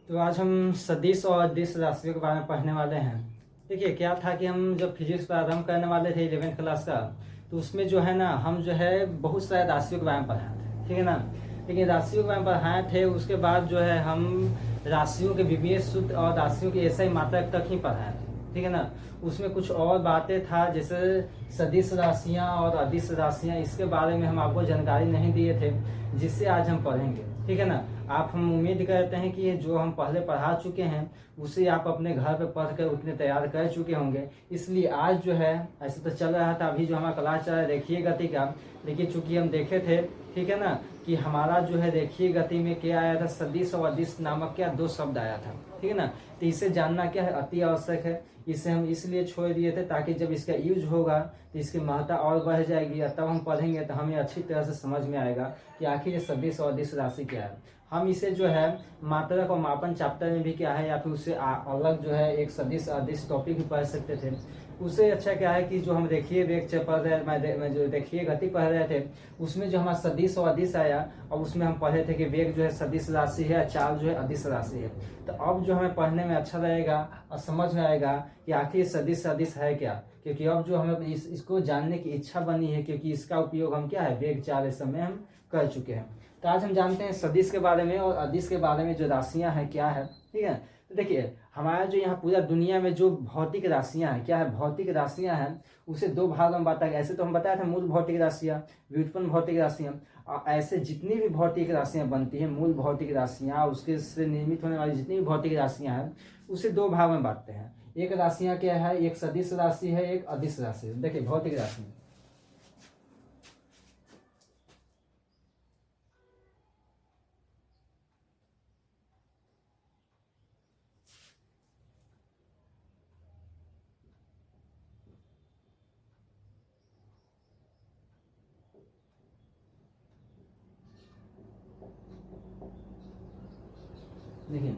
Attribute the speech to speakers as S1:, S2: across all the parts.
S1: तो आज हम सदिश और अदिश राशियों के बारे में पढ़ने वाले हैं। देखिए क्या था कि हम जब फिजिक्स प्रारंभ करने वाले थे 11th क्लास का, तो उसमें जो है ना हम जो है बहुत सारे राशियों के बारे में पढ़ाए थे, ठीक है ना। लेकिन राशियों के बारे में पढ़ाए थे, उसके बाद जो है हम राशियों के विभेद सूत्र और राशियों की ऐसा ही मात्रक तक ही पढ़ाए थे, ठीक है ना। उसमें कुछ और बातें था, जैसे सदिश राशियाँ और अदिश राशियाँ, इसके बारे में हम आपको जानकारी नहीं दिए थे, जिससे आज हम पढ़ेंगे, ठीक है ना। आप हम उम्मीद करते हैं कि जो हम पहले पढ़ा चुके हैं उसे आप अपने घर पे पढ़ कर उतने तैयार कर चुके होंगे। इसलिए आज जो है, ऐसे तो चल रहा था अभी जो हमारा क्लास चल रहा है रेखीय गति का, लेकिन चूंकि हम देखे थे, ठीक है ना, कि हमारा जो है रेखीय गति में क्या आया था, सदिश और अदिश नामक क्या दो शब्द आया था, ठीक है ना। तो इसे जानना क्या है, अति आवश्यक है। इसे हम इसलिए छोड़ दिए थे ताकि जब इसका यूज होगा तो इसकी महत्ता और बढ़ जाएगी, या तब हम पढ़ेंगे तो हमें अच्छी तरह से समझ में आएगा कि आखिर ये सदिश और अदिश राशि क्या है। हम इसे जो है मात्रक और मापन चैप्टर में भी क्या है, या फिर उससे अलग जो है एक सदिश अदिश टॉपिक भी पढ़ सकते थे। उससे अच्छा क्या है कि जो हम रेखीय वेग पढ़ रहे, मैं जो रेखीय गति पढ़ रहे थे, उसमें जो हमारा सदिश और अदिश आया, और उसमें हम पढ़े थे कि वेग जो है सदिश राशि है, चाल जो है अदिश राशि है। तो अब जो हमें पढ़ने में अच्छा रहेगा और समझ में आएगा कि आखिर सदिश अदिश है क्या, क्योंकि अब जो हमें इसको जानने की इच्छा बनी है, क्योंकि इसका उपयोग हम क्या है वेग चाल इस समय हम कर चुके हैं। तो आज हम जानते हैं सदिश के बारे में और अदिश के बारे में, जो राशियां हैं क्या है, ठीक है। तो देखिए हमारा जो यहाँ पूरा दुनिया में जो भौतिक राशियां हैं क्या है, भौतिक राशियां हैं, उसे दो भागों में बांटा गया। ऐसे तो हम बताया था मूल भौतिक राशियां, व्युत्पन्न भौतिक राशियां, ऐसे जितनी भी भौतिक राशियां बनती हैं, मूल भौतिक राशियां, उसके से निर्मित होने वाली जितनी भी भौतिक राशियां हैं, उसे दो भाग में बांटते हैं। एक राशियां क्या है, एक सदिश राशि है, एक अदिश राशि है। देखिए भौतिक राशि, देखिए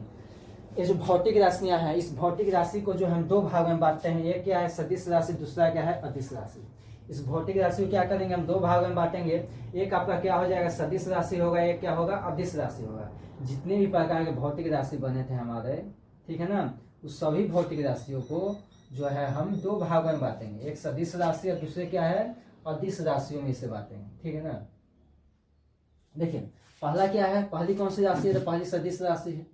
S1: ये जो भौतिक राशियां हैं, इस भौतिक राशि को जो हम दो भाग में बांटते हैं, एक क्या है सदिश राशि, दूसरा क्या है अदिश राशि। इस भौतिक राशि को क्या करेंगे, हम दो भाग में बांटेंगे। एक आपका क्या हो जाएगा, सदिश राशि होगा, एक क्या होगा, अदिश राशि होगा। जितने भी प्रकार के भौतिक राशि बने थे हमारे, ठीक है ना, उस सभी भौतिक राशियों को जो है हम दो भाग में बांटेंगे, एक सदिश राशि और दूसरे क्या है अदिश राशियों में इसे बांटेंगे, ठीक है ना। देखिए पहला क्या है, पहली कौन सी राशि है, तो पहली सदिश राशि है।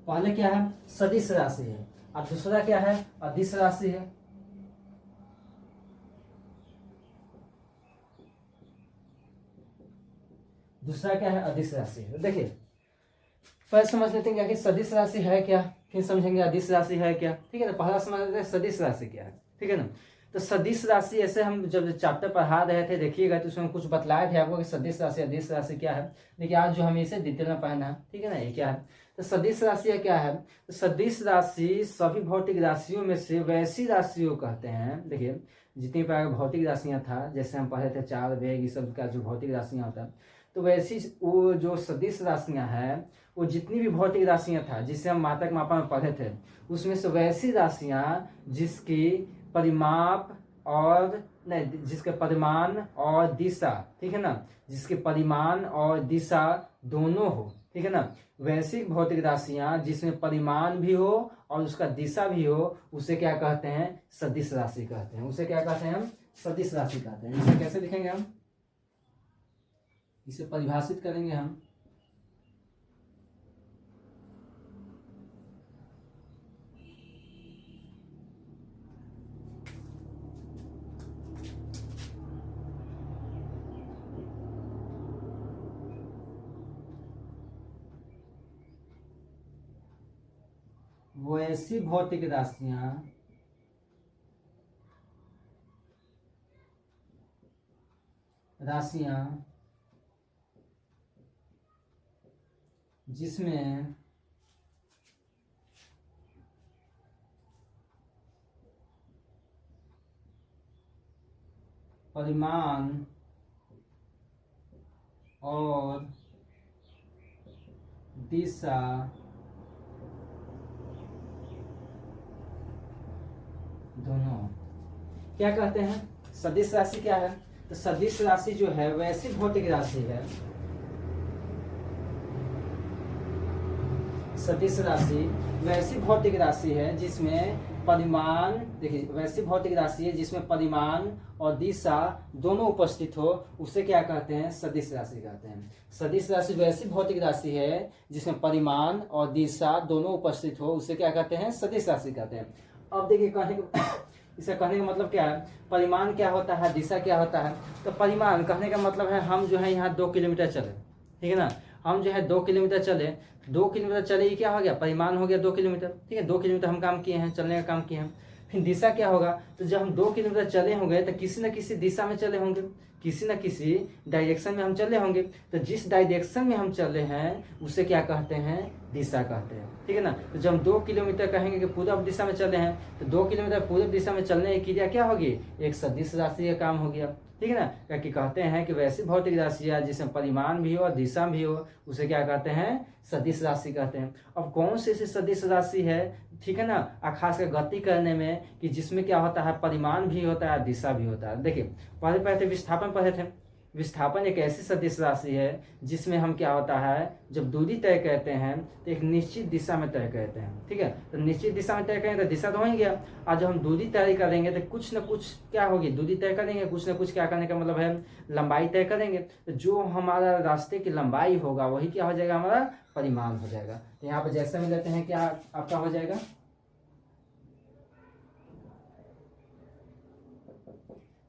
S1: पहले क्या है सदिश राशि है, और दूसरा क्या है अदिश राशि है। दूसरा क्या है अदिश राशि है। देखिए पहले समझ लेते हैं कि सदिश राशि है क्या, फिर समझेंगे अदिश राशि है क्या, ठीक है ना। पहला समझ लेते हैं सदिश राशि क्या है, ठीक है ना। तो सदिश राशि, ऐसे हम जब चैप्टर पढ़ा रहे थे देखिएगा, तो उसमें कुछ बतलाए थे आपको कि सदिश राशि अदिश राशि क्या है। देखिए आज जो हमें इसे डिटेल में पढ़ना है, ठीक है ना, ये क्या है। तो सदिश राशि क्या है, तो सदिश राशि सभी भौतिक राशियों में से वैसी राशियों कहते हैं। देखिए जितनी प्रकार भौतिक राशियां था, जैसे हम पढ़े थे चार वेग, ये सब का जो भौतिक राशियां होता है, तो वैसी वो जो सदिश राशियां हैं, वो जितनी भी भौतिक राशियां था जिसे हम मात्रक मापा में पढ़े थे, उसमें से वैसी राशियां जिसकी परिमाप और नहीं, जिसके परिमाण और दिशा, ठीक है ना, जिसके परिमाण और दिशा दोनों हो, ठीक है ना, वैसी भौतिक राशियां जिसमें परिमाण भी हो और उसका दिशा भी हो, उसे क्या कहते हैं, सदिश राशि कहते हैं। उसे क्या कहते हैं हम, सदिश राशि कहते हैं। इसे कैसे लिखेंगे हम, इसे परिभाषित करेंगे हम, वो ऐसी भौतिक राशियां जिसमें परिमाण और दिशा दोनों क्या कहते हैं, सदिश राशि क्या है, तो सदिश राशि जो है वैसी भौतिक राशि है, सदिश राशि वैसी भौतिक राशि है जिसमें परिमाण, देखिए वैसी भौतिक राशि है जिसमें परिमाण और दिशा दोनों उपस्थित हो, उसे क्या कहते हैं? सदिश राशि कहते हैं। सदिश राशि वैसी भौतिक राशि है जिसमें परिमाण और दिशा दोनों उपस्थित हो, उसे क्या कहते हैं? सदिश राशि कहते हैं। अब देखिए कहने का इसे कहने का मतलब क्या है? परिमाण क्या होता है, दिशा क्या होता है? तो परिमाण कहने का मतलब है हम जो है यहाँ 2 किलोमीटर चले, ठीक है ना, हम जो है 2 किलोमीटर चले, 2 किलोमीटर चले, ये क्या हो गया? परिमाण हो गया 2 किलोमीटर, ठीक है, 2 किलोमीटर हम काम किए हैं, चलने का काम किए हैं। फिर दिशा क्या होगा? तो जब हम 2 किलोमीटर चले होंगे तो किसी न किसी दिशा में चले होंगे, किसी न किसी डायरेक्शन में हम चले होंगे। तो जिस डायरेक्शन में हम चले हैं उसे क्या कहते हैं? दिशा कहते हैं, ठीक है ना। तो जब हम 2 किलोमीटर कहेंगे कि पूर्व दिशा में चले हैं, तो 2 किलोमीटर पूर्व दिशा में चलने की क्रिया क्या होगी? एक सदिश राशि का काम हो गया, ठीक है ना। क्योंकि कहते हैं कि वैसी भौतिक राशि है जिसमें परिमाण भी हो और दिशा भी हो, उसे क्या कहते हैं? सदिश राशि कहते हैं। अब कौन सी ऐसी सदिश राशि है, ठीक है ना, खासकर गति करने में, कि जिसमें क्या होता है? परिमाण भी होता है, दिशा भी होता है। देखिए पहले थे विस्थापन पढ़े थे। विस्थापन एक ऐसी सदिश राशि है जिसमें हम क्या होता है, जब दूरी तय करते हैं तो एक निश्चित दिशा में तय करते हैं, ठीक है। तो निश्चित दिशा में तय करें तो दिशा तो हो ही गया। और जब हम दूरी तय करेंगे तो कुछ न कुछ क्या होगी? दूरी तय करेंगे, कुछ न कुछ क्या करने का मतलब है? लंबाई तय करेंगे। तो जो हमारा रास्ते की लंबाई होगा वही क्या हो जाएगा? हमारा परिमाण हो जाएगा। तो यहाँ पर जैसे में लेते हैं, क्या आपका हो जाएगा?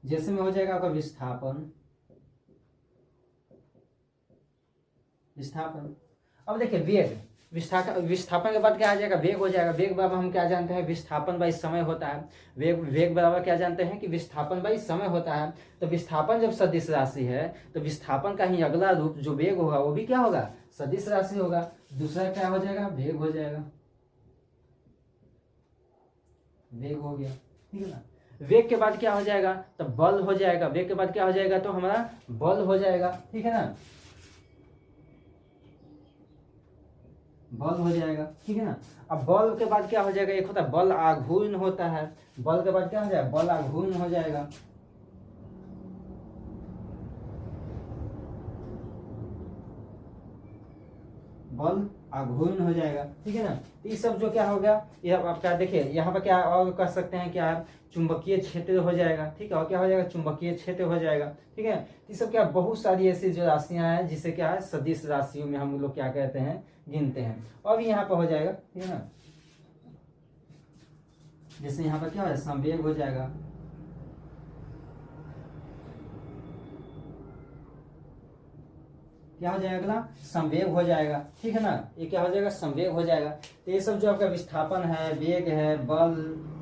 S1: जैसे में हो जाएगा आपका विस्थापन, विस्थापन। अब देखिए वेग, विस्थापन के बाद क्या आ जाएगा? वेग हो जाएगा। वेग बराबर हम क्या जानते हैं? विस्थापन बाई समय होता है। वेग बराबर क्या जानते हैं? कि विस्थापन बाई समय होता है। तो विस्थापन जब सदिश राशि है तो विस्थापन का ही अगला रूप जो वेग होगा वो भी क्या होगा? सदिश राशि होगा। दूसरा क्या हो जाएगा? वेग हो जाएगा, वेग हो गया, ठीक है ना। वेग के बाद क्या हो जाएगा? तो बल हो जाएगा। वेग के बाद क्या हो जाएगा? तो हमारा बल हो जाएगा, ठीक है ना, बल हो जाएगा, ठीक है ना। अब बल के बाद क्या हो जाएगा? एक होता है बल आघूर्ण होता है। बल के बाद क्या हो जाएगा? बल आघूर्ण हो जाएगा। बल आघूर्ण हो जाएगा, ठीक है ना। ये सब जो क्या हो गया, ये आप क्या देखिए यहाँ पर क्या और कर सकते हैं? क्या चुंबकीय क्षेत्र हो जाएगा, ठीक है। और क्या हो जाएगा? चुंबकीय क्षेत्र हो जाएगा, ठीक है। ये सब क्या बहुत सारी ऐसी जो राशियां हैं जिसे क्या है? सदिश राशियों में हम लोग क्या कहते हैं? गिनते हैं। और भी यहाँ पर हो जाएगा, ठीक है ना। जैसे यहाँ पर क्या हो जाएगा? संवेग हो जाएगा, क्या हो जाएगा? अगला संवेग हो जाएगा, ठीक है ना। ये क्या हो जाएगा? संवेग हो जाएगा। तो ये सब जो आपका विस्थापन है, वेग है, बल,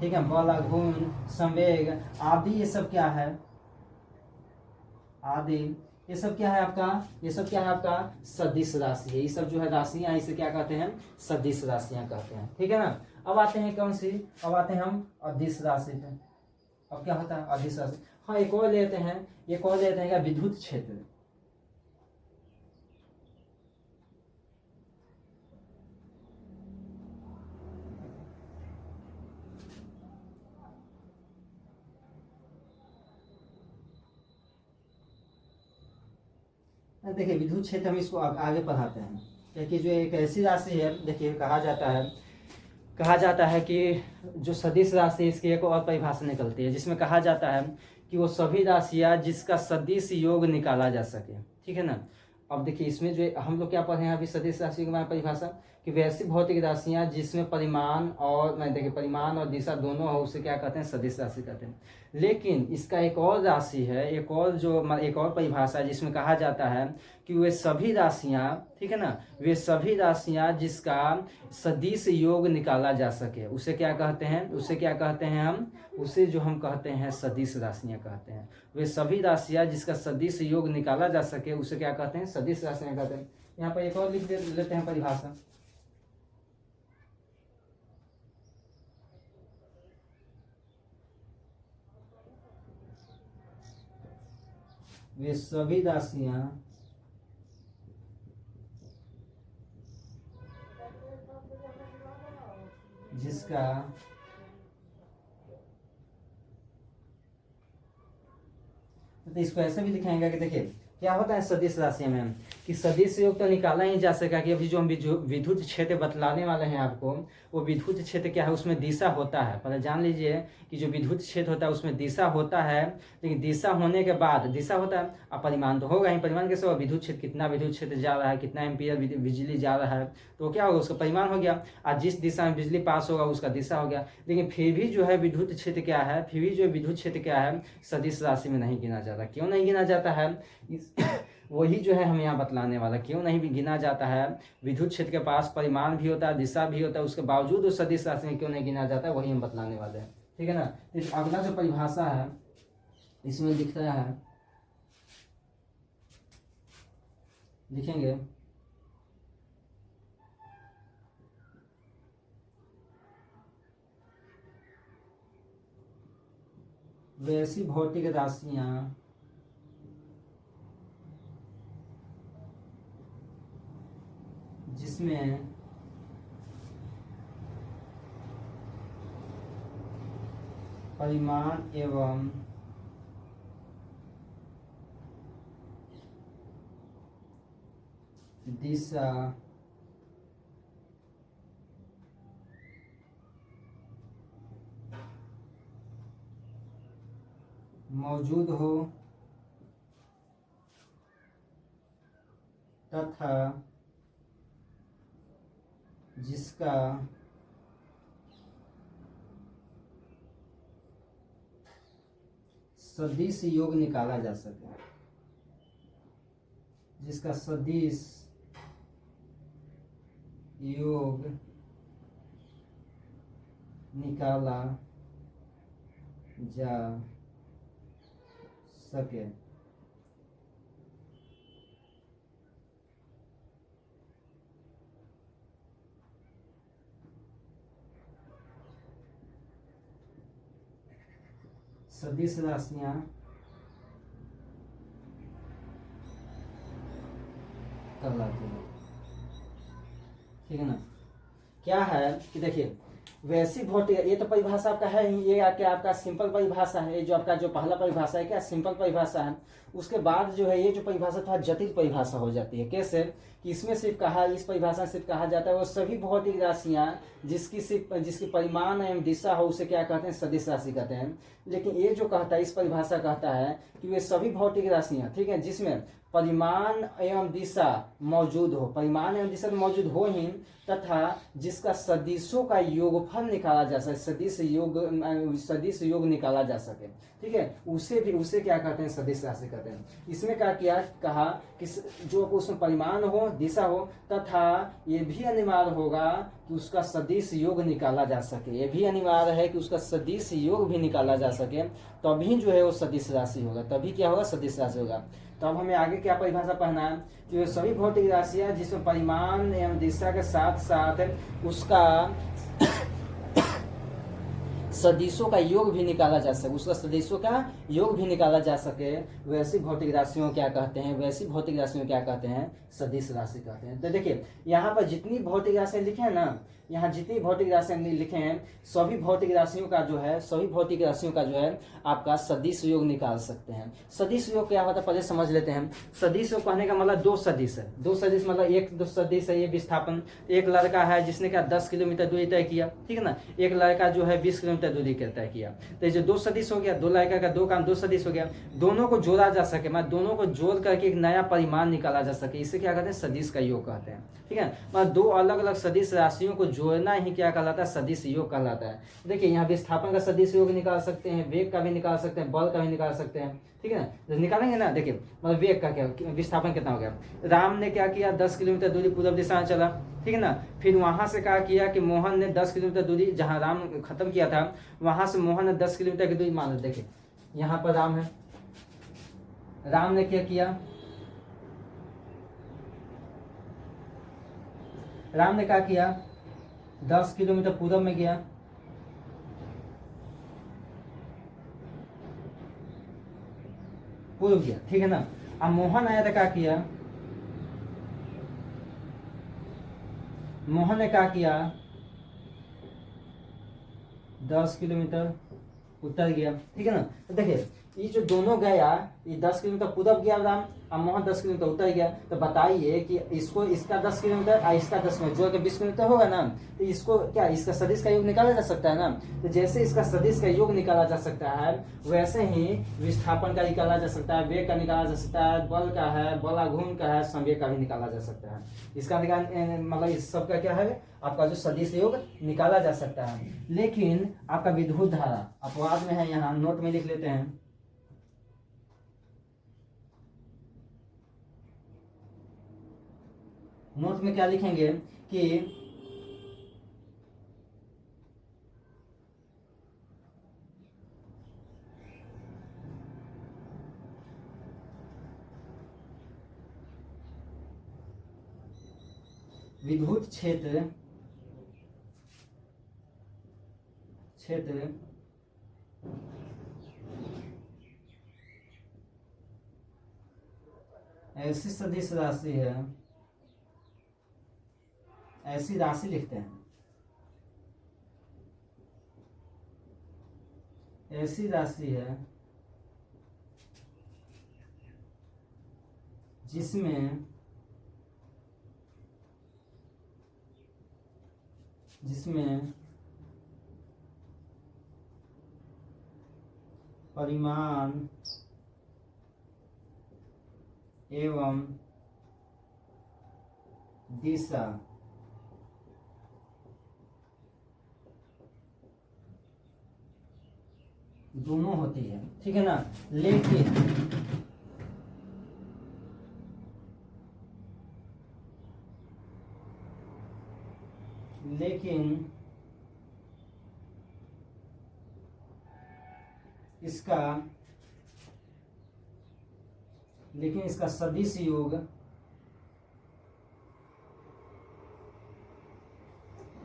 S1: ठीक है, बल आघूर्ण, संवेग आदि, ये सब क्या है? आदि ये सब क्या है आपका? ये सब क्या है आपका? सदिश राशि है। ये सब जो है राशियां, इसे क्या कहते हैं? सदिश राशियां कहते हैं, ठीक है ना। अब आते हैं कौन सी? अब आते हैं हम अदिश राशि पे। अब क्या होता है? अदिश राशि। हाँ एक और लेते हैं, एक और लेते हैं क्या? विद्युत क्षेत्र। देखिए विद्युत क्षेत्र हम इसको आगे पढ़ाते हैं, क्योंकि जो एक ऐसी राशि है, देखिए कहा जाता है कि जो सदिश राशि, इसकी एक और परिभाषा निकलती है जिसमें कहा जाता है कि वो सभी राशियां जिसका सदिश योग निकाला जा सके, ठीक है ना। अब देखिए इसमें जो हम लोग क्या पढ़े हैं अभी सदिश राशि के बारे में परिभाषा, कि वैसी भौतिक राशियां जिसमें परिमाण और देखिए परिमाण और दिशा दोनों हो, उसे क्या कहते हैं? सदिश राशि कहते हैं। लेकिन इसका एक और राशि है, एक और परिभाषा है जिसमें कहा जाता है कि वे सभी राशियां, ठीक है ना, वे सभी राशियां जिसका सदिश योग निकाला जा सके, उसे क्या कहते हैं? उसे क्या कहते हैं हम? उसे जो हम कहते हैं सदिश राशियां कहते हैं। वे सभी राशियां जिसका सदिश योग निकाला जा सके, उसे क्या कहते हैं? सदिश राशियां कहते हैं। यहाँ पर एक और लिख लेते हैं परिभाषा। वे सभी राशियां जिसका तो इसको ऐसे भी लिखाएंगे कि देखिए क्या होता है सदिश राशि में कि सदिश योग तो निकाला ही जा सका कि अभी जो हम विद्युत क्षेत्र बतलाने वाले हैं आपको, वो विद्युत क्षेत्र क्या है, उसमें दिशा होता है। पहले जान लीजिए कि जो विद्युत क्षेत्र होता है उसमें दिशा होता है, लेकिन दिशा होने के बाद दिशा होता है, अब परिमाण तो होगा ही। परिमाण कैसे होगा, विद्युत क्षेत्र कितना विद्युत क्षेत्र जा रहा है, कितना एम्पियर बिजली जा रहा है, तो क्या होगा, उसका परिमाण हो गया। आज जिस दिशा में बिजली पास होगा उसका दिशा हो गया। लेकिन फिर भी जो है विद्युत क्षेत्र क्या है, फिर भी जो विद्युत क्षेत्र क्या है, सदिश राशि में नहीं गिना जाता। क्यों नहीं गिना जाता है, वही जो है हम यहाँ बतलाने वाला, क्यों नहीं भी गिना जाता है। विद्युत क्षेत्र के पास परिमाण भी होता है, दिशा भी होता है, उसके बावजूद उस सदिश राशि में क्यों नहीं गिना जाता है, वही हम बतलाने वाले हैं। ठीक है ना। इस अगला जो परिभाषा है इसमें लिख रहा है, लिखेंगे वैसी भौतिक राशियां जिसमें परिमाण एवं दिशा मौजूद हो तथा जिसका सदिश योग निकाला जा सके, जिसका सदिश योग निकाला जा सके। सदिश राशियां कहलाती है। ठीक है ना। क्या है कि देखिए वैसी भौतिक, ये तो परिभाषा आपका है ही, ये क्या आपका सिंपल परिभाषा है, जो आपका जो पहला परिभाषा है क्या सिंपल परिभाषा है। उसके बाद जो है ये जो परिभाषा थोड़ा जटिल परिभाषा हो जाती है। कैसे कि इसमें सिर्फ कहा, इस परिभाषा में सिर्फ कहा जाता है वो सभी भौतिक राशियां जिसकी परिमाण एवं दिशा हो उसे क्या कहते हैं, सदिश राशि कहते हैं। लेकिन ये जो कहता है, इस परिभाषा कहता है कि वे सभी भौतिक राशियां, ठीक है, जिसमें परिमाण एवं दिशा मौजूद हो, परिमाण एवं दिशा मौजूद हो ही, तथा जिसका सदिशों का योगफल निकाला जा सके, सदिश योग निकाला जा सके। ठीक है, उसे क्या कहते हैं, सदिश राशि कहते हैं। इसमें क्या किया, कहा कि जो उसमें परिमाण हो, दिशा हो, तथा ये भी अनिवार्य होगा कि उसका सदिश योग निकाला जा सके। ये भी अनिवार्य है कि उसका सदिश योग भी निकाला जा सके, तभी जो है वो सदिश राशि होगा, तभी क्या होगा, सदिश राशि होगा। तो अब हमें आगे क्या परिभाषा पढ़ना है कि वे सभी भौतिक राशियां जिसमें परिमाण एवं दिशा के साथ साथ उसका सदिशों का योग भी निकाला जा सके, उसका सदिशों का योग भी निकाला जा सके, वैसी भौतिक राशियों क्या कहते हैं, वैसी भौतिक राशियों क्या कहते हैं, सदिश राशि कहते हैं। तो देखिए यहाँ पर जितनी भौतिक राशियां लिखे हैं ना, यहाँ जितनी भौतिक राशियां लिखे हैं, सभी भौतिक राशियों का जो है, सभी भौतिक राशियों का जो है आपका सदिश योग निकाल सकते हैं। सदिश योग क्या होता है पहले समझ लेते हैं। सदिश योग कहने का मतलब दो सदिश है। दो सदिश मतलब एक दो सदिश है, ये विस्थापन, एक लड़का है जिसने क्या 10 किलोमीटर दूरी तय किया, ठीक है ना, एक लड़का जो है 20 किलोमीटर दूरी तय किया। तो ये दो सदिश हो गया, दो लड़का का दो काम, दो सदिश हो गया। दोनों को जोड़ा जा सके, मतलब दोनों को जोड़ करके एक नया परिमाण निकाला जा सके, इसे क्या कहते हैं, सदिश का योग कहते हैं। ठीक है, मतलब दो अलग अलग सदिश राशियों को जोड़ना ही क्या कहलाता है, सदिश योग कहलाता है। देखिए यहाँ विस्थापन का सदिश योग निकाल सकते हैं, वेग का भी निकाल सकते हैं, बल का भी निकाल सकते हैं। ठीक है ना, निकालेंगे ना। देखिए मतलब वेग का क्या, विस्थापन कितना हो गया, राम ने क्या किया 10 किलोमीटर दूरी पूर्व दिशा में चला, ठीक है ना। फिर वहां से क्या किया कि मोहन ने 10 किलोमीटर दूरी, जहां राम खत्म किया था वहां से मोहन ने 10 किलोमीटर की दूरी मान लो। देखिए यहाँ पर राम है, राम ने क्या किया, राम ने क्या किया 10 किलोमीटर पूर्व में गया, पूर्व गया, ठीक है ना। अब मोहन आया तो क्या किया, मोहन ने क्या किया 10 किलोमीटर उत्तर गया, ठीक है ना। तो देखिए ये जो दोनों गया, ये 10 किलोमीटर पूरब गया राम, अब मोहन 10 किलोमीटर उत्तर गया, तो बताइए कि इसको इसका 10 किलोमीटर और इसका 10 किलोमीटर जोड़ के 20 किलोमीटर होगा ना, तो इसको क्या इसका सदिश का योग निकाला जा सकता है ना। तो जैसे इसका सदिश का योग निकाला जा सकता है, वैसे ही विस्थापन का निकाला जा सकता है, वेग का निकाला जा सकता है, बल का है, बलाघूर्ण का है, संवेग का भी निकाला जा सकता है। इसका निकाल मतलब इस सब का क्या है, आपका जो सदिश योग निकाला जा सकता है। लेकिन आपका विद्युत धारा अपवाद में है, यहाँ नोट में लिख लेते हैं। नोट में क्या लिखेंगे कि विद्युत क्षेत्र ऐसी सदिश राशि है, ऐसी राशि लिखते हैं, ऐसी राशि है जिसमें परिमाण एवं दिशा दोनों होती है, ठीक है ना।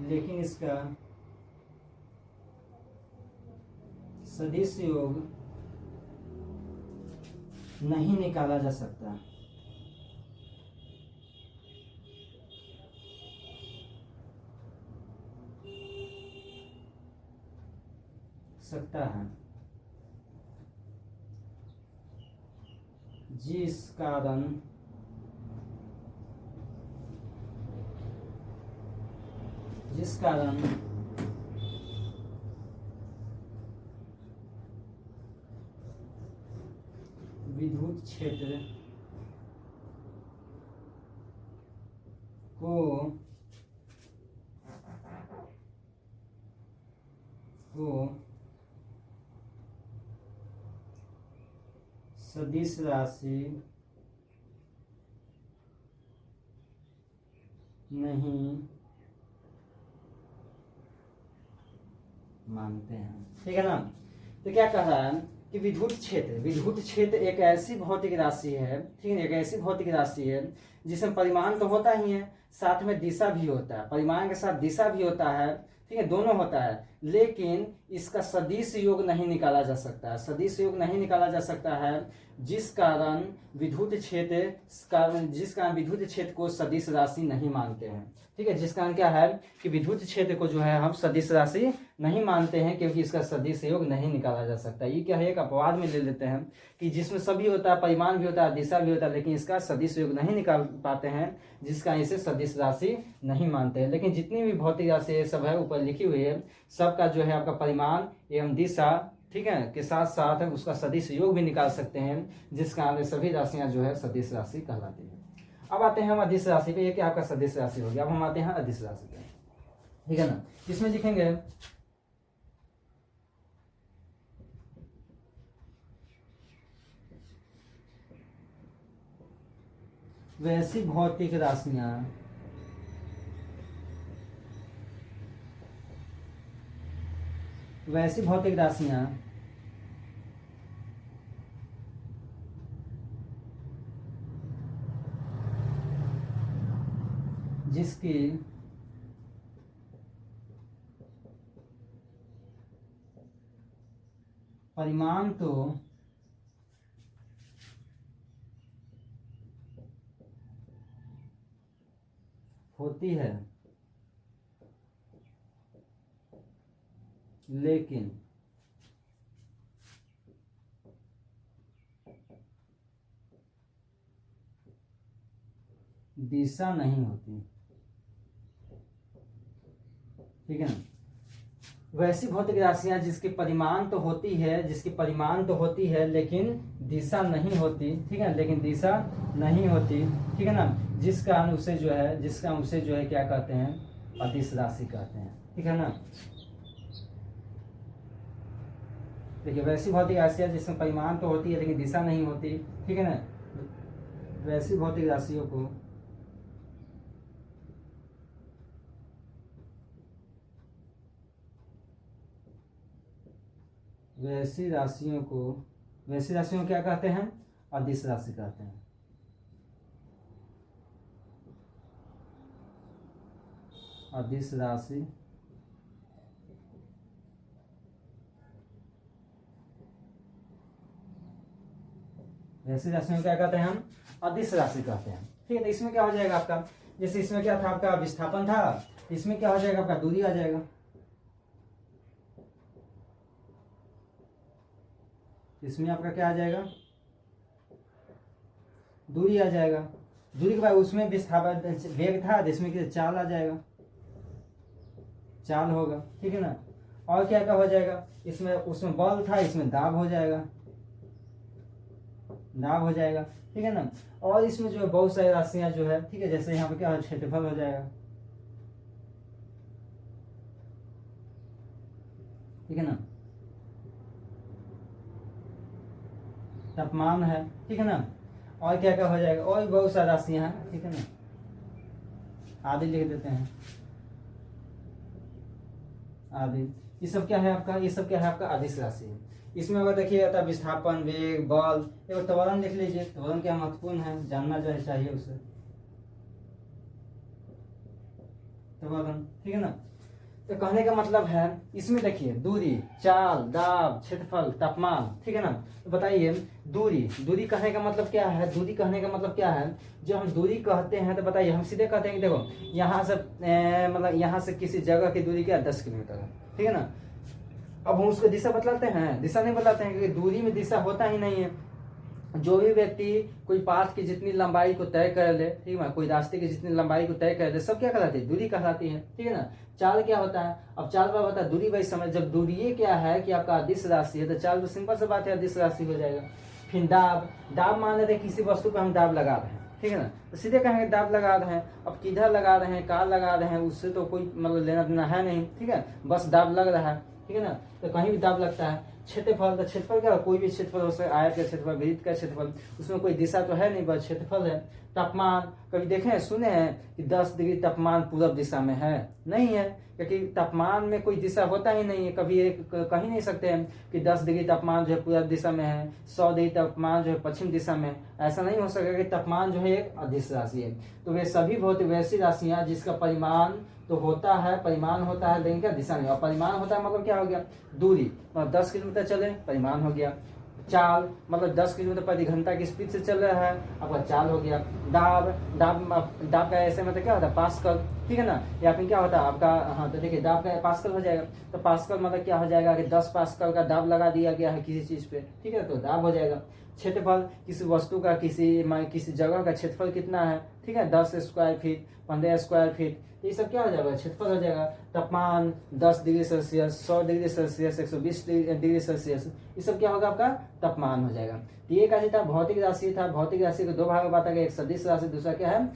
S1: लेकिन इसका सदिश योग नहीं निकाला जा सकता। है जिस कारण विद्युत क्षेत्र को सदिश राशि नहीं मानते हैं, ठीक है ना। तो क्या कह रहा है कि विद्युत क्षेत्र एक ऐसी भौतिक राशि है, ठीक है, एक ऐसी भौतिक राशि है जिसमें परिमाण तो होता ही है, साथ में दिशा भी होता है, परिमाण के साथ दिशा भी होता है, ठीक है, दोनों होता है, लेकिन इसका सदिश योग नहीं निकाला जा सकता है। सदिश योग नहीं निकाला जा सकता है जिस कारण विद्युत क्षेत्र को सदिश राशि नहीं मानते हैं, ठीक है। जिस कारण क्या है कि विद्युत क्षेत्र को जो है हम सदिश राशि नहीं मानते हैं, क्योंकि इसका सदिश योग नहीं निकाला जा सकता। ये क्या है, एक अपवाद में ले लेते हैं कि जिसमें सभी होता है, परिमाण भी होता है, दिशा भी होता है, लेकिन इसका सदिश योग नहीं निकाल पाते हैं, जिस कारण इसे सदिश राशि नहीं मानते हैं। लेकिन जितनी भी भौतिक राशि सब है ऊपर लिखी हुई है, सबका जो है आपका परिमाण एवं दिशा, ठीक है, के साथ साथ उसका सदिश योग भी निकाल सकते हैं, जिस कारण सभी राशियां जो है सदिश राशि कहलाती है। अब आते हैं हम अदिश राशि पे। ये क्या आपका सदिश राशि हो गया। अब हम आते हैं अदिश राशि पे, ठीक है ना। इसमें लिखेंगे वैसी भौतिक राशियां जिसकी परिमाण तो होती है, लेकिन दिशा नहीं होती, ठीक है ना। वैसी भौतिक राशियां जिसकी परिमाण तो होती है, लेकिन दिशा नहीं होती, ठीक है, लेकिन दिशा नहीं होती, ठीक है ना, जिस कारण उसे जो है क्या कहते हैं, अदिश राशि कहते हैं, ठीक है ना। देखिए वैसी भौतिक राशियां जिसमें परिमाण तो होती है लेकिन दिशा नहीं होती, ठीक है ना, वैसी भौतिक राशियों को वैसी राशियों क्या कहते हैं, अदिश राशि कहते हैं। अदिश राशि वैसी राशियों क्या कहते हैं हम, अदिश राशि कहते हैं, ठीक है। तो इसमें क्या हो जाएगा आपका, जैसे इसमें क्या था आपका विस्थापन था, इसमें क्या हो जाएगा आपका दूरी आ जाएगा, इसमें आपका क्या आ जाएगा, दूरी आ जाएगा। दूरी के बाद उसमें विस्थापन वेग था, जिसमें कि चाल आ जाएगा, चाल होगा, ठीक है ना। और क्या क्या हो जाएगा, इसमें उसमें बल था, इसमें दाब हो जाएगा, ठीक है ना। और इसमें जो है बहुत सारी राशियां जो है, ठीक है, जैसे यहाँ पे क्या है, क्षेत्रफल हो जाएगा, ठीक है ना, तापमान है, ठीक है ना। और क्या क्या हो जाएगा, और भी बहुत सारी राशियां हैं, ठीक है ना, आदि लिख देते हैं, आदि। ये सब क्या है आपका अदिश राशि है। इसमें अगर देखिएगा विस्थापन, वेग, बल, एक त्वरण लिख लीजिए, त्वरण क्या महत्वपूर्ण है, जानना जो है चाहिए उसे, त्वरण, ठीक है ना। तो कहने का मतलब है इसमें देखिए दूरी, चाल, दाब, क्षेत्रफल, तापमान, ठीक है ना। तो बताइए दूरी कहने का मतलब क्या है, जो हम दूरी कहते हैं, तो बताइए हम सीधे कहते हैं कि देखो यहाँ से मतलब यहाँ से किसी जगह की दूरी क्या 10 किलोमीटर है, ठीक है ना। अब हम उसको दिशा बतलाते हैं, दिशा नहीं बताते हैं, क्योंकि दूरी में दिशा होता ही नहीं है। जो भी व्यक्ति कोई पाथ की जितनी लंबाई को तय कर ले, ठीक है, कोई रास्ते की जितनी लंबाई को तय कर ले, सब क्या कहलाती है, दूरी कहलाती है, ठीक है ना। चाल क्या होता है, अब चाल का होता है दूरी बाई समय। जब दूरी क्या है कि आपका अदिश राशि है, तो चाल तो सिंपल सी बात है, अदिश राशि हो जाएगा। फिर दाब मान लेते हैं किसी वस्तु पर हम दाब लगा रहे हैं, ठीक है ना, तो सीधे कहेंगे दाब लगा रहे हैं। अब किधर लगा रहे हैं, कहाँ लगा रहे हैं, उससे तो कोई मतलब लेना देना है नहीं, ठीक है, बस दाब लग रहा है, ठीक है ना। तो कहीं भी दाब लगता है। क्षेत्रफल, तो क्षेत्रफल क्या, कोई भी क्षेत्रफल हो सकता है, आयत का क्षेत्रफल, वृत्त का क्षेत्रफल, उसमें कोई दिशा तो है नहीं, बस क्षेत्रफल है। तापमान, कभी देखे हैं, सुने हैं कि 10 डिग्री तापमान पूर्व दिशा में है, नहीं है, क्योंकि तापमान में कोई दिशा होता ही नहीं है। कभी एक कह ही नहीं सकते हैं कि 10 डिग्री तापमान जो है पूर्व दिशा में है, 100 डिग्री तापमान जो है पश्चिम दिशा में, ऐसा नहीं हो सकेगा कि तापमान जो है एक अदिश राशि है। तो वे सभी बहुत वैसी राशियां जिसका परिमाण तो होता है लेकिन क्या दिशा नहीं। और परिमाण होता है मतलब क्या हो गया, दूरी, मतलब 10 किलोमीटर चले, परिमाण हो गया। चाल मतलब 10 किलोमीटर प्रति घंटा की स्पीड से चल रहा है, आपका चाल हो गया। दाब का ऐसे मतलब क्या होता है, पास्कल, ठीक है ना। या फिर क्या होता है आपका, हाँ तो देखिए दाब का पास्कल हो जाएगा। तो पास्कल मतलब क्या हो जाएगा कि 10 पास्कल का दाब लगा दिया गया है किसी चीज पे, ठीक है, तो दाब हो जाएगा। क्षेत्रफल, किसी वस्तु का किसी जगह का क्षेत्रफल कितना है, ठीक है, 10 स्क्वायर फीट, 15 स्क्वायर फीट, ये सब क्या हो जाएगा, क्षेत्रफल हो जाएगा। तापमान 10 degree Celsius, 100 degree Celsius, 120 degree Celsius, ये सब क्या होगा आपका तापमान हो जाएगा। तो ये कैसे था, भौतिक राशि था। भौतिक राशि को दो भाग में बांटा गया, एक सदिश राशि, दूसरा क्या है,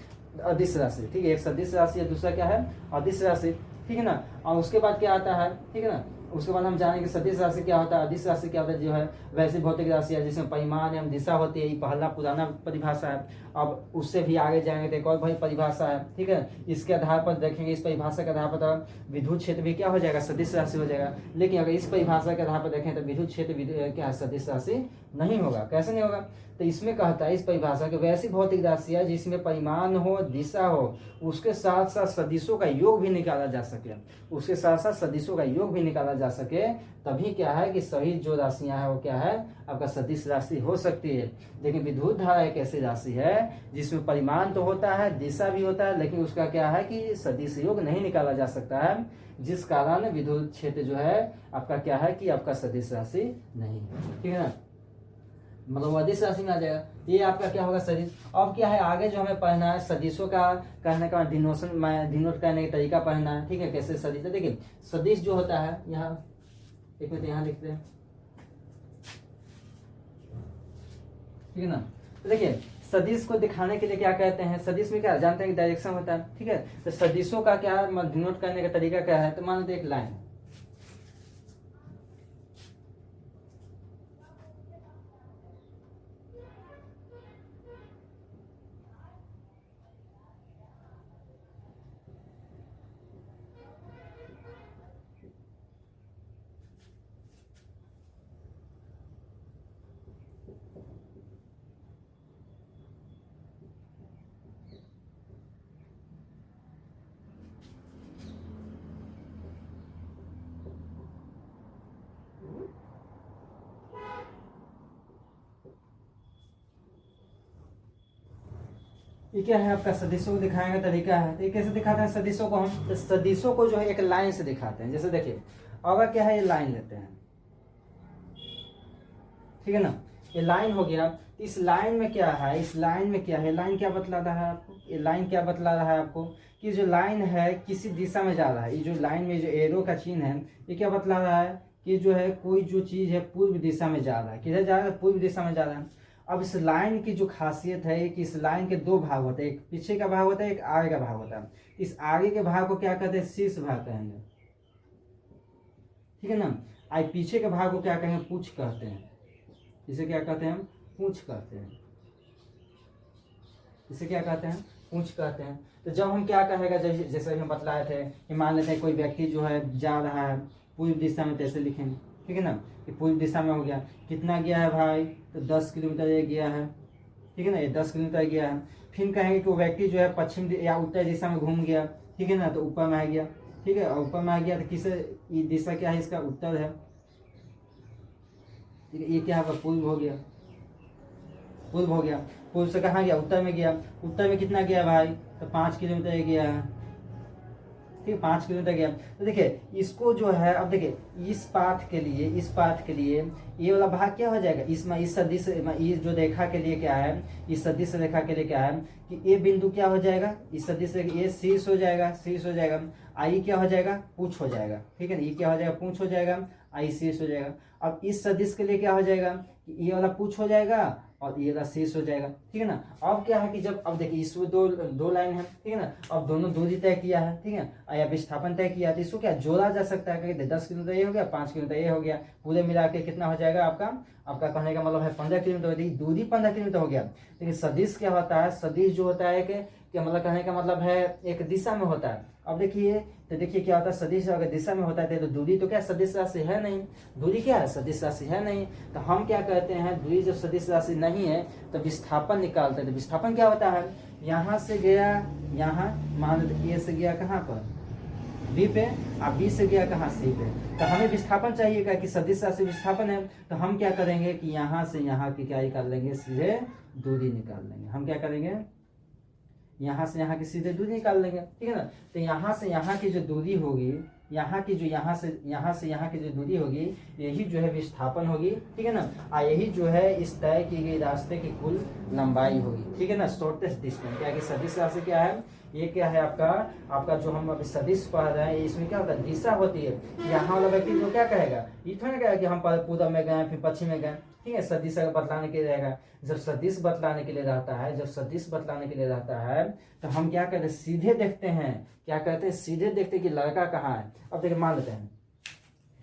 S1: अदिश राशि, ठीक है। एक सदिश राशि है, दूसरा क्या है, अदिश राशि, ठीक है ना। और उसके बाद क्या आता है, ठीक है ना, उसके बाद हम जानेंगे सदिश राशि क्या होता है, अदिश राशि क्या होता है, जो है वैसी भौतिक राशि है जिसमें परिमाण एवं दिशा होती है। ये पहला पुराना परिभाषा है। अब उससे भी आगे जाएंगे तो एक और भाई परिभाषा है, ठीक है। इसके आधार पर देखेंगे, इस परिभाषा के आधार पर विद्युत क्षेत्र भी क्या हो जाएगा, सदिश राशि हो जाएगा। लेकिन अगर इस परिभाषा के आधार पर देखें तो विद्युत क्षेत्र क्या है, सदिश राशि नहीं होगा। कैसे नहीं होगा, तो इसमें कहता है इस परिभाषा के वैसी भौतिक राशि है जिसमें परिमाण हो, दिशा हो, उसके साथ साथ सदिशों का योग भी निकाला जा सके, तभी क्या है कि सही जो राशियां है वो क्या है, आपका सदिश राशि हो सकती है। लेकिन विद्युत धारा एक ऐसी राशि है जिसमें परिमाण तो होता है, दिशा भी होता है, लेकिन उसका क्या है कि सदिश योग नहीं निकाला जा सकता है, जिस कारण विद्युत क्षेत्र जो है आपका क्या है कि आपका सदिश राशि नहीं है, ठीक है ना। मतलब वो अदिश राशि में आ जाएगा। ये आपका क्या होगा सदिश। अब क्या है आगे जो हमें पढ़ना है सदिशों का कहने का डिनोट करने का तरीका पढ़ना है, ठीक है, कैसे सदिश। देखिए सदिश जो होता है यहाँ एक मिनट यहाँ लिखते हैं, ठीक है ना। तो देखिए सदिश को दिखाने के लिए क्या कहते हैं, सदिश में क्या जानते हैं कि डायरेक्शन होता है, ठीक है। तो सदिशों का क्या डिनोट करने का तरीका क्या है, तो मान लो एक लाइन, ये क्या है आपका सदिशों को दिखाने का तरीका है। तो ये कैसे दिखाते हैं सदिशों को हम, तो सदिशों को जो है एक लाइन से दिखाते हैं। जैसे देखिए अगर क्या है ये लाइन लेते हैं, ठीक है ना, ये लाइन हो गया। इस लाइन में क्या है, इस लाइन में क्या है, लाइन क्या बतला रहा है आपको, ये लाइन क्या बतला रहा है आपको कि जो लाइन है किसी दिशा में जा रहा है। ये जो लाइन में जो एरो का चिन्ह है ये क्या बतला रहा है कि जो है कोई जो चीज है पूर्व दिशा में जा रहा है। किधर जा रहा है, पूर्व दिशा में जा रहा है। अब इस लाइन की जो खासियत है कि इस लाइन के दो भाग होते हैं, एक पीछे का भाग होता है, एक आगे का भाग होता है। इस आगे के भाग को क्या कहते हैं, शीर्ष भाग कहेंगे, ठीक है ना। आई पीछे के भाग को क्या कहेंगे, पूछ कहते हैं। इसे क्या कहते हैं, हम पूंछ कहते हैं। इसे क्या कहते हैं, पूंछ कहते हैं। तो जब हम क्या कहेगा, जैसे हम बतलाए थे कि मान लेते हैं कोई व्यक्ति जो है जा रहा है पूर्व दिशा में, कैसे लिखेंगे, ठीक है ना, कि पूर्व दिशा में हो गया, कितना गया है भाई, तो 10 किलोमीटर ये गया है, ठीक है ना, ये 10 किलोमीटर गया है। फिर कहेंगे कि वो व्यक्ति जो है पश्चिम या उत्तर दिशा में घूम गया, ठीक है ना, तो ऊपर में आ गया, ठीक है, और ऊपर में आ गया तो किसे, ये दिशा क्या है, इसका उत्तर है, ठीक है। ये क्या है, पूर्व हो गया, पूर्व हो गया। पूर्व से कहाँ गया, उत्तर में गया। उत्तर में कितना गया भाई, तो 5 किलोमीटर गया है, ठीक है, 5 किलोमीटर गया। तो देखिए इसको जो है, अब देखिए इस पाथ के लिए, इस पाथ के लिए ये वाला भाग क्या हो जाएगा, इसमें इस सदिश, इस जो रेखा के लिए क्या है, इस सदिश रेखा के लिए क्या है कि ये बिंदु क्या हो जाएगा, इस सदिश ये शीर्ष हो जाएगा, शीर्ष हो जाएगा। आई क्या हो जाएगा, पूंछ हो जाएगा, ठीक है ना, ये क्या हो जाएगा, पूंछ हो जाएगा, आई शीर्ष हो जाएगा। अब इस सदिश के लिए क्या हो जाएगा कि ये वाला पूंछ हो जाएगा और ये वाला शीर्ष हो जाएगा, ठीक है ना। अब क्या है कि जब, अब देखिए इसमें दो लाइन है, ठीक है ना, अब दोनों दूरी तय किया है, ठीक है, या विस्थापन तय किया, तो इसको क्या जोड़ा जा सकता है कि 10 किलोमीटर ये हो गया, 5 किलोमीटर ये हो गया, पूरे मिला के कितना हो जाएगा आपका, आपका कहने का मतलब है 15 किलोमीटर, दूरी 15 किलोमीटर हो गया। लेकिन सदिश क्या होता है, सदिश जो होता है कि मतलब कहने का मतलब है एक दिशा में होता है। अब देखिए, तो देखिए क्या होता है, सदिश अगर दिशा में होता है तो दूरी तो क्या सदिश राशि है नहीं, दूरी क्या है, सदिश राशि है नहीं। तो हम क्या कहते हैं, दूरी जब सदिश राशि नहीं है तो विस्थापन निकालते हैं। तो विस्थापन क्या होता है, यहाँ से गया यहाँ, मान लो ए से गया कहाँ पर, बी पे, और बी से गया कहाँ, सी पे। तो हमें विस्थापन चाहिएगा कि सदिश राशि विस्थापन है, तो हम क्या करेंगे कि यहाँ से यहाँ की क्या निकाल लेंगे, सीधे दूरी निकाल लेंगे। हम क्या करेंगे, यहाँ से यहाँ की सीधे दूरी निकाल लेंगे, ठीक है ना। तो यहाँ से यहाँ की जो दूरी होगी, यहाँ की जो यहाँ से यहाँ की जो दूरी होगी, यही जो है विस्थापन होगी, ठीक है ना। और यही जो है इस तय की गई रास्ते की कुल लंबाई होगी, ठीक है ना, शॉर्टेस्ट डिस्टेंस। क्या है कि सदिश राशि क्या है, ये क्या है आपका जो हम अभी सदिश पढ़ रहे हैं, इसमें क्या होता है, दिशा होती है। यहाँ वाला व्यक्ति जो क्या कहेगा, ये थोड़ा कहेगा कि हम पूर्व में गए फिर पश्चिम में गए, ठीक है, सदिश बतलाने के लिए रहेगा। जब सदिश बतलाने के लिए रहता है, जब सदिश बतलाने के लिए रहता है तो हम क्या कहते हैं, सीधे देखते हैं, क्या कहते हैं, सीधे देखते हैं कि लड़का कहाँ है। अब देखिए मान लेते हैं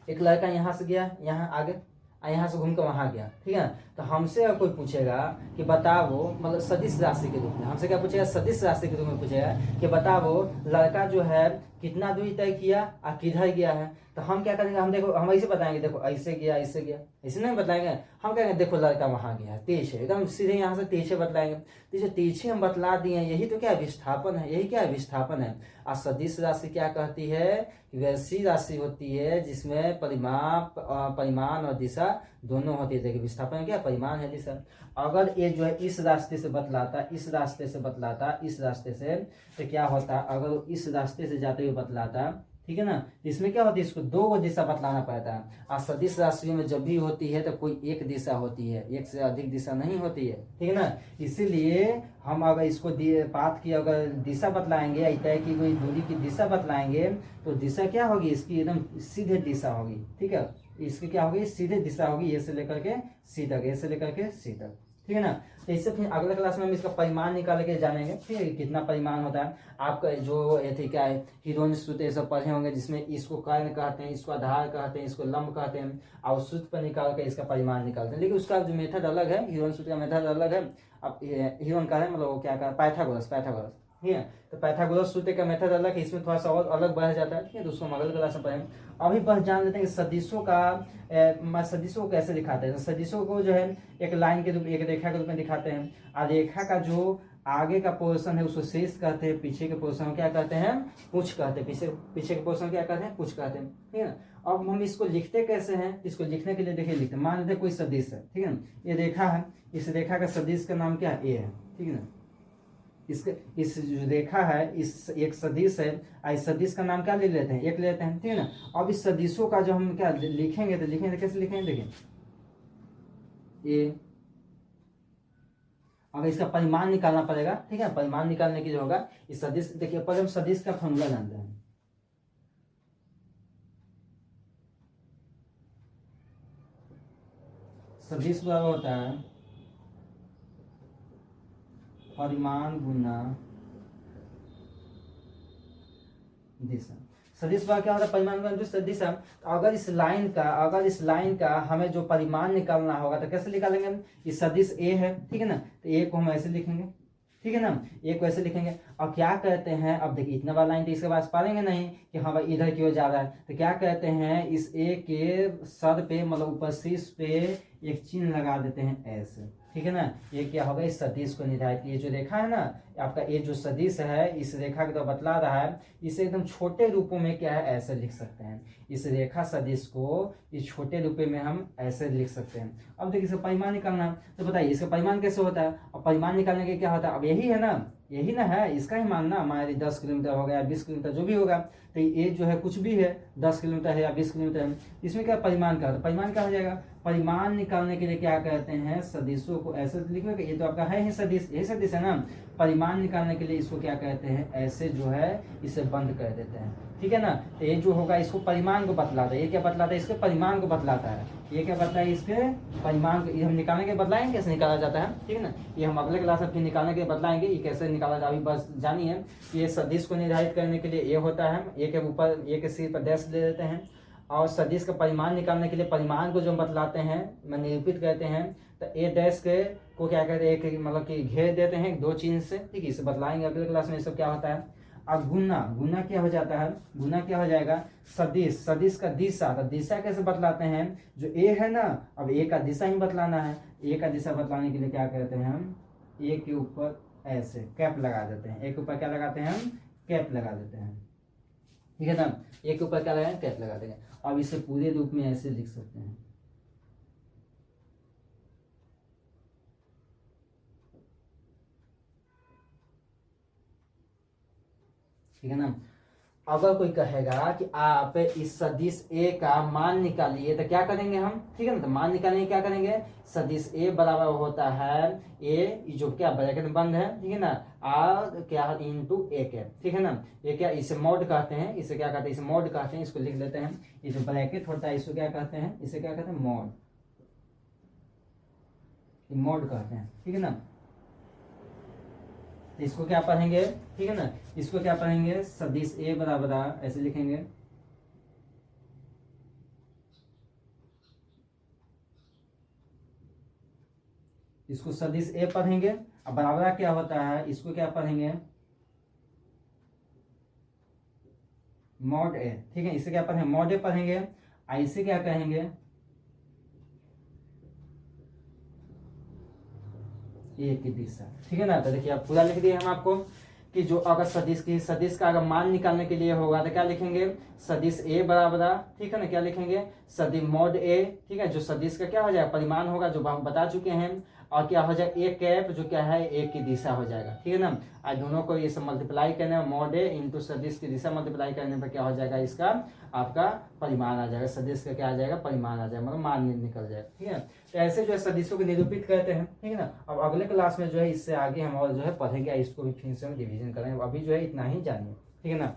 S1: एक लड़का यहाँ से गया यहाँ आगे, यहाँ से घूम कर वहां गया, ठीक है। तो हमसे अगर कोई पूछेगा कि बताओ, मतलब सदिश राशि के रूप में हमसे क्या पूछेगा, सदिश राशि के रूप में पूछेगा कि बताओ लड़का जो है कितना दूरी तय किया और किधर गया है। तो हम क्या करेंगे, हम देखो, हम ऐसे बताएंगे, देखो ऐसे गया, ऐसे गया, ऐसे नहीं बताएंगे। हम कहेंगे देखो लड़का वहां गया है, तेज है, एकदम सीधे यहाँ से तेज बतलाएंगे। तो जो तेज हम बतला दिए, यही तो क्या विस्थापन है, यही क्या विस्थापन है। और सदिश राशि क्या कहती है, वैसी राशि होती है जिसमें परिमाण और दिशा दोनों होती है। देखिए विस्थापन क्या, परिमाण है, दिशा। अगर ये जो है इस रास्ते से बतलाता, इस रास्ते से बतलाता, इस रास्ते से, तो क्या होता, अगर इस रास्ते से जाते हुए बतलाता, ठीक है ना। तो इसमें क्या होती है, इसको दो दिशा बतलाना पड़ता है। और सदिश राशियों में जब भी होती है तो कोई एक दिशा होती है, एक से अधिक दिशा नहीं होती है, ठीक है ना। इसीलिए हम अगर इसको पाथ की अगर दिशा बतलाएंगे, तय की कोई दूरी की दिशा बतलाएंगे, तो दिशा क्या होगी इसकी, एकदम सीधे दिशा होगी, ठीक है। इसकी क्या होगी, सीधे दिशा होगी, ए से लेकर के सी तक, ए से लेकर के सी तक, ठीक है ना। तो इससे फिर अगले क्लास में हम इसका परिमाण निकाल के जानेंगे, ठीक है, कितना परिमाण होता है। आपका जो ये क्या है, हिरोइन सूत्र ये सब पढ़े होंगे, जिसमें इसको कर्ण कहते हैं, इसको आधार कहते हैं, इसको लंब कहते हैं, और सूत्र पर निकाल के इसका परिमाण निकालते हैं। लेकिन उसका जो मेथड अलग है, हिरोइन सूत्र का मेथड अलग है। अब हिरोइन का है मतलब वो क्या कर, पाइथागोरस, ठीक है। तो पाइथागोरस सूत्र का मेथड अलग है, इसमें थोड़ा सा और अलग बढ़ जाता है, ठीक है। तो उसको हम अगले क्लास में पढ़ेंगे। अभी बस जान लेते हैं कि सदिशों का सदिशों को कैसे दिखाते हैं। तो सदिशों को जो है एक लाइन के रूप, एक रेखा के रूप में दिखाते हैं। और रेखा का जो आगे का पोर्शन है उसको शेष कहते हैं, पीछे के पोर्शन को क्या कहते हैं, पुंछ कहते हैं। पीछे के पोर्शन क्या कहते हैं, पुंछ कहते हैं, ठीक है। अब हम इसको लिखते कैसे हैं, इसको लिखने के लिए देखिए लिखते हैं। मान लेते कोई सदिश है, ठीक है ना, ये रेखा है, इस रेखा का सदिश का नाम क्या है, ए है, ठीक है ना। इस जो रेखा है, इस एक सदिश है, इस सदिश का नाम क्या ले लेते हैं, एक लेते हैं, ठीक है ना। अब इस सदिशों का जो हम क्या लिखेंगे, तो लिखेंगे कैसे लिखेंगे, देखिए ए। अब इसका परिमाण निकालना पड़ेगा, ठीक है। परिमाण निकालने की जो होगा, इस सदिश, देखिए पहले हम सदिश का फॉर्मूला जानते हैं। सदिश बराबर होता है परिमाण गुना दिशा। सदिश का क्या होता है, परिमाण गुना सदिश। अगर इस लाइन का हमें जो परिमाण निकालना होगा तो कैसे निकालेंगे हम, इस सदिश ए है, ठीक है ना, तो ए को हम ऐसे लिखेंगे, ठीक है ना, ए को ऐसे लिखेंगे। और क्या कहते हैं, अब देखिए इतना वाला लाइन तो इसके पास पालेंगे नहीं कि हाँ भाई इधर की ओर जा रहा है, तो क्या कहते हैं, इस ए के सर पे मतलब ऊपर शीर्ष पे एक चिन्ह लगा देते हैं ऐसे, ठीक है ना। ये क्या होगा, इस सदिश को निर्धारित, ये जो रेखा है ना आपका, ये जो सदिश है इस रेखा को तो बतला रहा है, इसे एकदम छोटे रूपों में क्या है ऐसे लिख सकते हैं। इस रेखा सदिश को इस छोटे रूप में हम ऐसे लिख सकते हैं। अब देखिए इसका परिमाण निकालना, तो बताइए इसका परिमाण कैसे होता है। और परिमाण निकालने के क्या होता है, अब यही है ना, यही ना है, इसका ही मानना हमारे 10 किलोमीटर हो गया, 20 किलोमीटर जो भी होगा, तो ये जो है कुछ भी है, 10 किलोमीटर है या 20 किलोमीटर है, इसमें क्या परिमाण का, परिमाण क्या हो जाएगा। परिमाण निकालने के लिए क्या कहते हैं, सदिशों को ऐसे लिखोगे, ये तो आपका है ही सदिश, यही सदिश है ना। परिमाण निकालने के लिए इसको क्या कहते हैं, ऐसे जो है इसे बंद कर देते हैं, ठीक है ना। तो ये जो होगा इसको परिमाण को बतलाता है, ये क्या बतलाता है, इसके परिमाण को बतलाता है। ये क्या बतलाता है, इसके परिमाण को, ये हम निकालने के बतलाएंगे कैसे निकाला जाता है, ठीक है ना। ये हम अगले क्लास में फिर निकालने के बतलाएंगे ये कैसे निकाला जाता है। अभी बस जानिए ये सदिश को निर्धारित करने के लिए ये होता है, ए के ऊपर, ए के सिर पर डैश ले देते हैं। और सदिश का परिमाण निकालने के लिए परिमाण को जो हम बतलाते हैं, निरूपित करते हैं, तो ए डैश के को क्या कहते हैं, एक मतलब कि घेर देते हैं दो चिन्ह से, ठीक है। इसे बतलाएंगे अगले क्लास में ये सब क्या होता है। अब गुना क्या हो जाता है, गुना क्या हो जाएगा, सदिश का दिशा, तो दिशा कैसे बतलाते हैं, जो ए है ना, अब ए का दिशा ही बतलाना है, ए का दिशा बतलाने के लिए क्या कहते हैं हम, ए के ऊपर ऐसे कैप लगा देते हैं, ए के ऊपर क्या लगाते हैं हम, कैप लगा देते हैं, ठीक है ना। ए के ऊपर क्या लगाएंगे, कैप लगा देंगे। अब इसे पूरे रूप में ऐसे लिख सकते हैं, ठीक है ना। अगर कोई कहेगा कि आप इस सदिश ए का मान निकालिए तो क्या करेंगे हम, ठीक है ना। तो मान निकालने क्या करेंगे, सदिश ए बराबर होता है ए जो क्या ब्रैकेट बंद है, ठीक है ना, आर क्या इंटू ए के, ठीक है ना। ये क्या, इसे मॉड कहते हैं, इसे क्या कहते हैं, इसे मॉड कहते हैं, इसको लिख लेते हैं। ये जो ब्रैकेट होता है इसको क्या कहते हैं, इसे क्या कहते हैं, मॉड, मॉड कहते हैं, ठीक है ना। इसको क्या पढ़ेंगे, ठीक है ना, इसको क्या पढ़ेंगे, सदिश ए बराबर ऐसे लिखेंगे, इसको सदिश ए पढ़ेंगे। अब बराबर क्या होता है, इसको क्या पढ़ेंगे, मॉड ए, ठीक है। इसे क्या पढ़ेंगे, मॉड ए पढ़ेंगे। इसे क्या कहेंगे, ए की दिशा, ठीक है ना। तो देखिए आप पूरा लिख दिए हम आपको कि जो अगर सदिश का अगर मान निकालने के लिए होगा तो क्या लिखेंगे, सदिश ए बराबर, ठीक है ना, क्या लिखेंगे, सदिश मॉड ए, ठीक है। जो सदिश का क्या हो जाएगा, परिमाण होगा जो हम बता चुके हैं, और क्या हो जाएगा ए कैप जो क्या है ए की दिशा हो जाएगा, ठीक है ना। और दोनों को ये सब मल्टीप्लाई करने मॉड ए इंटू सदिश की दिशा मल्टीप्लाई करने पर क्या हो जाएगा, इसका आपका परिमाण आ जाएगा, सदिश का क्या आ जाएगा, परिमाण आ जाएगा, मतलब मान निकल जाएगा, ठीक है। तो ऐसे जो है सदिशों को निरूपित करते हैं, ठीक है ना। अब अगले क्लास में जो है इससे आगे हम और जो है पढ़ेंगे, इसको भी फिर से हम डिवीजन करेंगे। अभी जो है इतना ही जानिए, ठीक है ना।